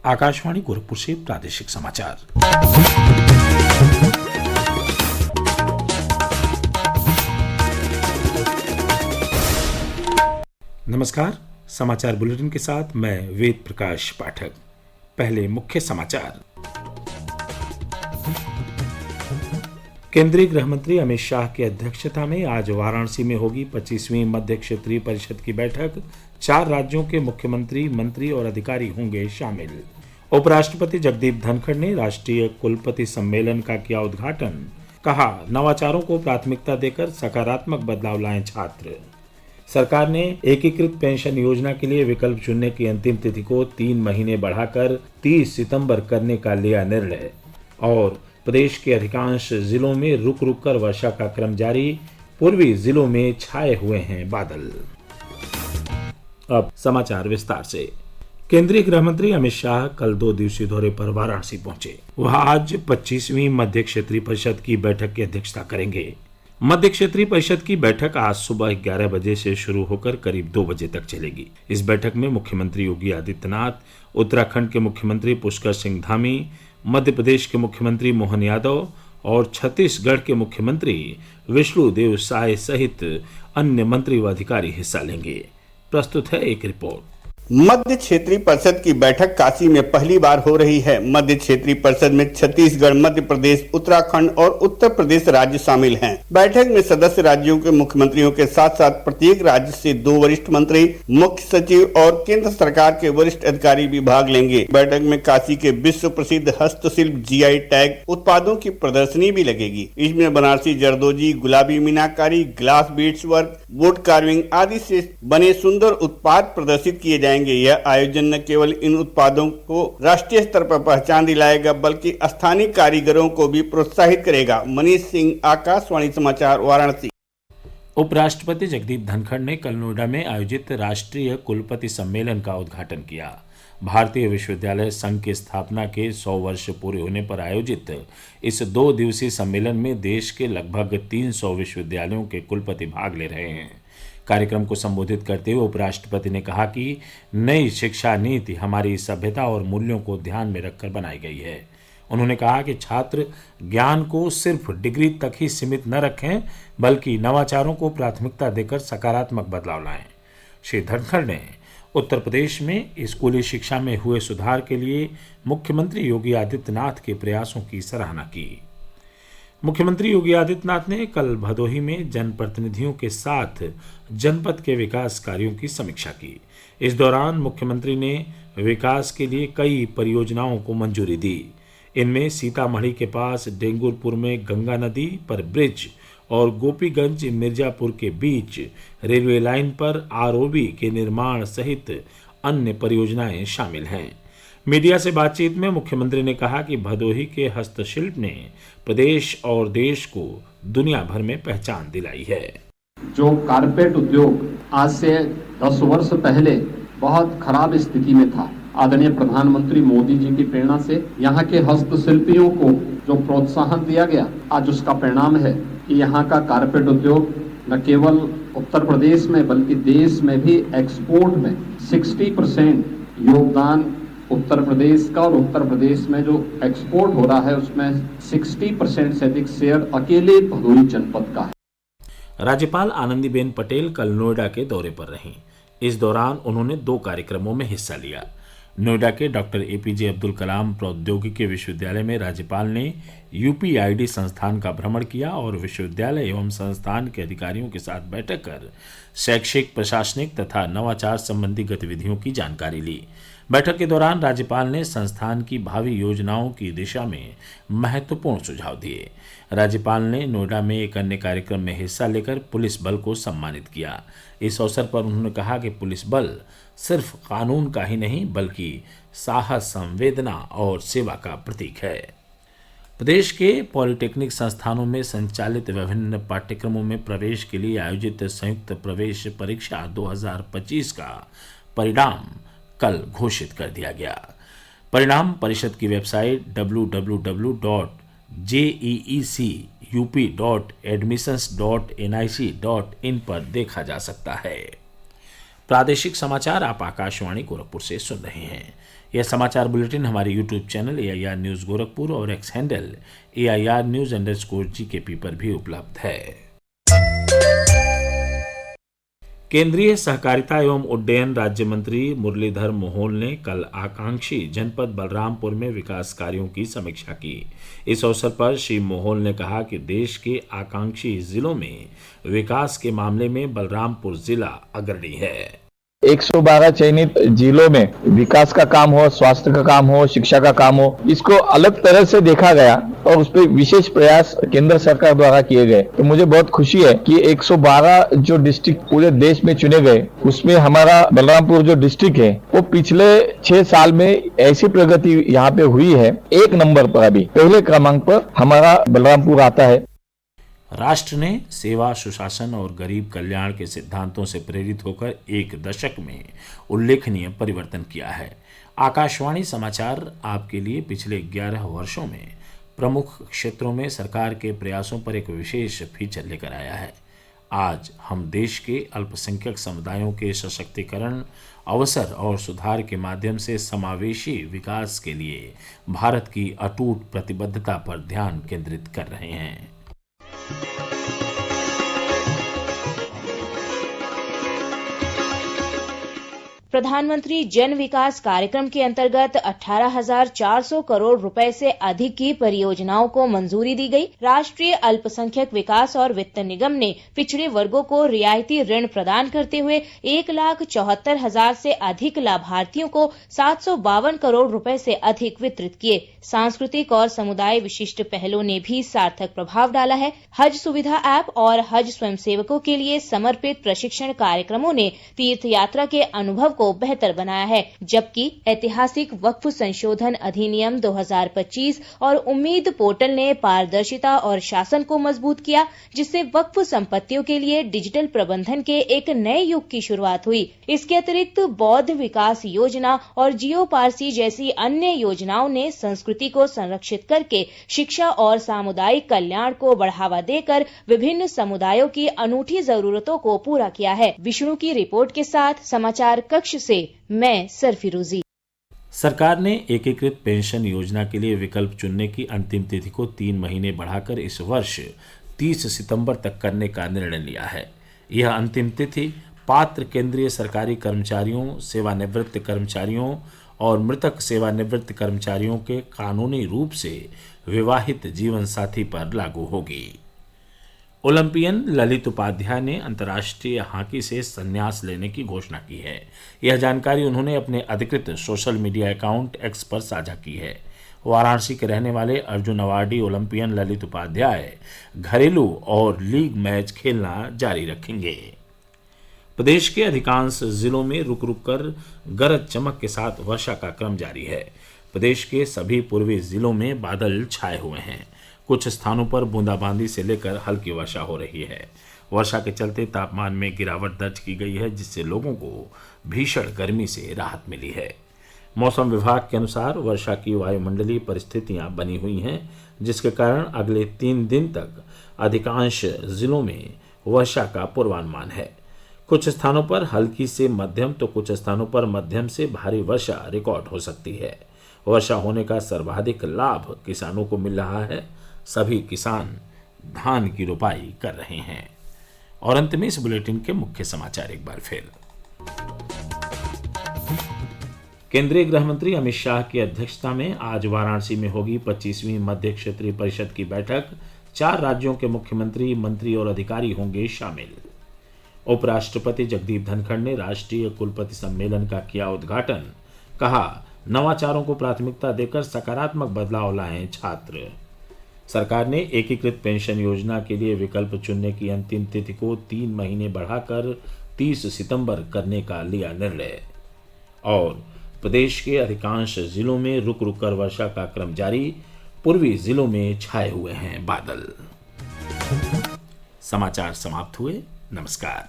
आकाशवाणी गोरखपुर से प्रादेशिक समाचार। नमस्कार, समाचार बुलेटिन के साथ मैं वेद प्रकाश पाठक। पहले मुख्य समाचार। केंद्रीय गृह मंत्री अमित शाह की अध्यक्षता में आज वाराणसी में होगी 25वीं मध्य क्षेत्रीय परिषद की बैठक। 4 राज्यों के मुख्यमंत्री, मंत्री और अधिकारी होंगे शामिल। उपराष्ट्रपति जगदीप धनखड़ ने राष्ट्रीय कुलपति सम्मेलन का किया उद्घाटन। कहा, नवाचारों को प्राथमिकता देकर सकारात्मक बदलाव लाएं छात्र। सरकार ने एकीकृत पेंशन योजना के लिए विकल्प चुनने की अंतिम तिथि को 3 महीने बढ़ाकर 30 सितंबर करने का लिया निर्णय। और प्रदेश के अधिकांश जिलों में रुक रुक कर वर्षा का क्रम जारी, पूर्वी जिलों में छाए हुए हैं बादल। अब समाचार विस्तार से। केंद्रीय गृह मंत्री अमित शाह कल 2 दिवसीय दौरे पर वाराणसी पहुंचे। वह आज 25वीं मध्य क्षेत्रीय परिषद की बैठक की अध्यक्षता करेंगे। मध्य क्षेत्रीय परिषद की बैठक आज सुबह 11 बजे से शुरू होकर करीब 2 बजे तक चलेगी। इस बैठक में मुख्यमंत्री योगी आदित्यनाथ, उत्तराखंड के मुख्यमंत्री पुष्कर सिंह धामी, मध्य प्रदेश के मुख्यमंत्री मोहन यादव और छत्तीसगढ़ के मुख्यमंत्री विष्णुदेव साय सहित अन्य मंत्री व अधिकारी हिस्सा लेंगे। प्रस्तुत है एक रिपोर्ट। मध्य क्षेत्रीय परिषद की बैठक काशी में पहली बार हो रही है। मध्य क्षेत्रीय परिषद में छत्तीसगढ़, मध्य प्रदेश, उत्तराखंड और उत्तर प्रदेश राज्य शामिल हैं। बैठक में सदस्य राज्यों के मुख्यमंत्रियों के साथ साथ प्रत्येक राज्य से 2 वरिष्ठ मंत्री, मुख्य सचिव और केंद्र सरकार के वरिष्ठ अधिकारी भी भाग लेंगे। बैठक में काशी के विश्व प्रसिद्ध हस्तशिल्प GI टैग उत्पादों की प्रदर्शनी भी लगेगी। इसमें बनारसी जरदोजी, गुलाबी मीनाकारी, glass beads work, wood carving आदि से बने सुंदर उत्पाद प्रदर्शित किए जाएंगे। यह आयोजन न केवल इन उत्पादों को राष्ट्रीय स्तर पर पहचान दिलाएगा बल्कि स्थानीय कारीगरों को भी प्रोत्साहित करेगा। मनीष सिंह, आकाशवाणी समाचार, वाराणसी। उपराष्ट्रपति जगदीप धनखड़ ने कल नोएडा में आयोजित राष्ट्रीय कुलपति सम्मेलन का उद्घाटन किया। भारतीय विश्वविद्यालय संघ की स्थापना के 100 वर्ष पूरे होने पर आयोजित इस 2 दिवसीय सम्मेलन में देश के लगभग 300 विश्वविद्यालयों के कुलपति भाग ले रहे हैं। कार्यक्रम को संबोधित करते हुए उपराष्ट्रपति ने कहा कि नई शिक्षा नीति हमारी सभ्यता और मूल्यों को ध्यान में रखकर बनाई गई है। उन्होंने कहा कि छात्र ज्ञान को सिर्फ डिग्री तक ही सीमित न रखें बल्कि नवाचारों को प्राथमिकता देकर सकारात्मक बदलाव लाएं। श्री धनखड़ ने उत्तर प्रदेश में स्कूली शिक्षा में हुए सुधार के लिए मुख्यमंत्री योगी आदित्यनाथ के प्रयासों की सराहना की। मुख्यमंत्री योगी आदित्यनाथ ने कल भदोही में जनप्रतिनिधियों के साथ जनपद के विकास कार्यों की समीक्षा की। इस दौरान मुख्यमंत्री ने विकास के लिए कई परियोजनाओं को मंजूरी दी। इनमें सीतामढ़ी के पास डेंगुरपुर में गंगा नदी पर ब्रिज और गोपीगंज मिर्जापुर के बीच रेलवे लाइन पर ROB के निर्माण सहित अन्य परियोजनाएं शामिल हैं। मीडिया से बातचीत में मुख्यमंत्री ने कहा कि भदोही के हस्तशिल्प ने प्रदेश और देश को दुनिया भर में पहचान दिलाई है। जो कारपेट उद्योग आज से 10 वर्ष पहले बहुत खराब स्थिति में था, आदरणीय प्रधानमंत्री मोदी जी की प्रेरणा से यहाँ के हस्तशिल्पियों को जो प्रोत्साहन दिया गया, आज उसका परिणाम है कि यहाँ का कारपेट उद्योग न केवल उत्तर प्रदेश में बल्कि देश में भी एक्सपोर्ट में 60% योगदान उत्तर प्रदेश का, और उत्तर प्रदेश में जो एक्सपोर्ट हो रहा है उसमें 60% से अधिक शेयर अकेले भदोही जनपद का है। राज्यपाल आनंदीबेन पटेल कल नोएडा के दौरे पर रहीं। इस दौरान उन्होंने 2 कार्यक्रमों में हिस्सा लिया। नोएडा के डॉक्टर APJ अब्दुल कलाम प्रौद्योगिकी विश्वविद्यालय में राज्यपाल ने UPID संस्थान का भ्रमण किया और विश्वविद्यालय एवं संस्थान के अधिकारियों के साथ बैठक कर शैक्षिक, प्रशासनिक तथा नवाचार संबंधी गतिविधियों की जानकारी ली। बैठक के दौरान राज्यपाल ने संस्थान की भावी योजनाओं की दिशा में महत्वपूर्ण सुझाव दिए। राज्यपाल ने नोएडा में एक अन्य कार्यक्रम में हिस्सा लेकर पुलिस बल को सम्मानित किया। इस अवसर पर उन्होंने कहा कि पुलिस बल सिर्फ कानून का ही नहीं बल्कि साहस, संवेदना और सेवा का प्रतीक है। प्रदेश के पॉलिटेक्निक संस्थानों में संचालित विभिन्न पाठ्यक्रमों में प्रवेश के लिए आयोजित संयुक्त प्रवेश परीक्षा 2025 का परिणाम कल घोषित कर दिया गया। परिणाम परिषद की वेबसाइट www.jeecup.admissions.nic.in पर देखा जा सकता है। प्रादेशिक समाचार आप आकाशवाणी गोरखपुर से सुन रहे हैं। यह समाचार बुलेटिन हमारे YouTube channel AIR news Gorakhpur और एक्स हैंडल AIR News_GKP पर भी उपलब्ध है। केंद्रीय सहकारिता एवं उड्डयन राज्य मंत्री मुरलीधर मोहोल ने कल आकांक्षी जनपद बलरामपुर में विकास कार्यों की समीक्षा की। इस अवसर पर श्री मोहोल ने कहा कि देश के आकांक्षी जिलों में विकास के मामले में बलरामपुर जिला अग्रणी है। 112 चयनित जिलों में विकास का काम हो, स्वास्थ्य का काम हो, शिक्षा का काम हो, इसको अलग तरह से देखा गया और उस पर विशेष प्रयास केंद्र सरकार द्वारा किए गए। तो मुझे बहुत खुशी है कि 112 जो डिस्ट्रिक्ट पूरे देश में चुने गए उसमें हमारा बलरामपुर जो डिस्ट्रिक्ट है वो पिछले 6 साल में ऐसी प्रगति यहाँ पे हुई है। 1 नंबर पर अभी पहले क्रमांक पर हमारा बलरामपुर आता है। राष्ट्र ने सेवा, सुशासन और गरीब कल्याण के सिद्धांतों से प्रेरित होकर एक दशक में उल्लेखनीय परिवर्तन किया है। आकाशवाणी समाचार आपके लिए पिछले 11 वर्षों में प्रमुख क्षेत्रों में सरकार के प्रयासों पर एक विशेष फीचर लेकर आया है। आज हम देश के अल्पसंख्यक समुदायों के सशक्तिकरण, अवसर और सुधार के माध्यम से समावेशी विकास के लिए भारत की अटूट प्रतिबद्धता पर ध्यान केंद्रित कर रहे हैं। प्रधानमंत्री जन विकास कार्यक्रम के अंतर्गत 18,400 करोड़ रुपए से अधिक की परियोजनाओं को मंजूरी दी गई। राष्ट्रीय अल्पसंख्यक विकास और वित्त निगम ने पिछड़े वर्गों को रियायती ऋण प्रदान करते हुए 1,74,000 से अधिक लाभार्थियों को 752 करोड़ रुपए से अधिक वितरित किए। सांस्कृतिक और समुदाय विशिष्ट पहलों ने भी सार्थक प्रभाव डाला है। हज सुविधा ऐप और हज स्वयंसेवकों के लिए समर्पित प्रशिक्षण कार्यक्रमों ने तीर्थ यात्रा के अनुभव को बेहतर बनाया है, जबकि ऐतिहासिक वक्फ संशोधन अधिनियम 2025 और उम्मीद पोर्टल ने पारदर्शिता और शासन को मजबूत किया, जिससे वक्फ संपत्तियों के लिए डिजिटल प्रबंधन के एक नए युग की शुरुआत हुई। इसके अतिरिक्त बौद्ध विकास योजना और जियो पारसी जैसी अन्य योजनाओं ने संस्कृति को संरक्षित करके शिक्षा और सामुदायिक कल्याण को बढ़ावा देकर विभिन्न समुदायों की अनूठी जरूरतों को पूरा किया है। विष्णु की रिपोर्ट के साथ समाचार कक्ष से मैं सरफिरोजी। सरकार ने एकीकृत पेंशन योजना के लिए विकल्प चुनने की अंतिम तिथि को 3 महीने बढ़ाकर इस वर्ष 30 सितंबर तक करने का निर्णय लिया है। यह अंतिम तिथि पात्र केंद्रीय सरकारी कर्मचारियों, सेवानिवृत्त कर्मचारियों और मृतक सेवानिवृत्त कर्मचारियों के कानूनी रूप से विवाहित जीवन साथी पर लागू होगी। ओलंपियन ललित उपाध्याय ने अंतर्राष्ट्रीय हॉकी से संन्यास लेने की घोषणा की है। यह जानकारी उन्होंने अपने अधिकृत सोशल मीडिया अकाउंट एक्स पर साझा की है। वाराणसी के रहने वाले अर्जुन अवार्डी ओलंपियन ललित उपाध्याय घरेलू और लीग मैच खेलना जारी रखेंगे। प्रदेश के अधिकांश जिलों में रुक रुक कर गरज चमक के साथ वर्षा का क्रम जारी है। प्रदेश के सभी पूर्वी जिलों में बादल छाए हुए हैं। कुछ स्थानों पर बूंदाबांदी से लेकर हल्की वर्षा हो रही है। वर्षा के चलते तापमान में गिरावट दर्ज की गई है, जिससे लोगों को भीषण गर्मी से राहत मिली है। मौसम विभाग के अनुसार वर्षा की वायुमंडलीय परिस्थितियां बनी हुई हैं, जिसके कारण अगले 3 दिन तक अधिकांश जिलों में वर्षा का पूर्वानुमान है। कुछ स्थानों पर हल्की से मध्यम तो कुछ स्थानों पर मध्यम से भारी वर्षा रिकॉर्ड हो सकती है। वर्षा होने का सर्वाधिक लाभ किसानों को मिल रहा है। सभी किसान धान की रोपाई कर रहे हैं। और अंत में इस बुलेटिन के मुख्य समाचार एक बार फिर। केंद्रीय गृह मंत्री अमित शाह की अध्यक्षता में आज वाराणसी में होगी 25वीं मध्य क्षेत्रीय परिषद की बैठक। 4 राज्यों के मुख्यमंत्री, मंत्री और अधिकारी होंगे शामिल। उपराष्ट्रपति जगदीप धनखड़ ने राष्ट्रीय कुलपति सम्मेलन का किया उद्घाटन। कहा, नवाचारों को प्राथमिकता देकर सकारात्मक बदलाव लाएं छात्र। सरकार ने एकीकृत पेंशन योजना के लिए विकल्प चुनने की अंतिम तिथि को 3 महीने बढ़ाकर 30 सितंबर करने का लिया निर्णय। और प्रदेश के अधिकांश जिलों में रुक रुक कर वर्षा का क्रम जारी। पूर्वी जिलों में छाए हुए हैं बादल। समाचार समाप्त हुए। नमस्कार।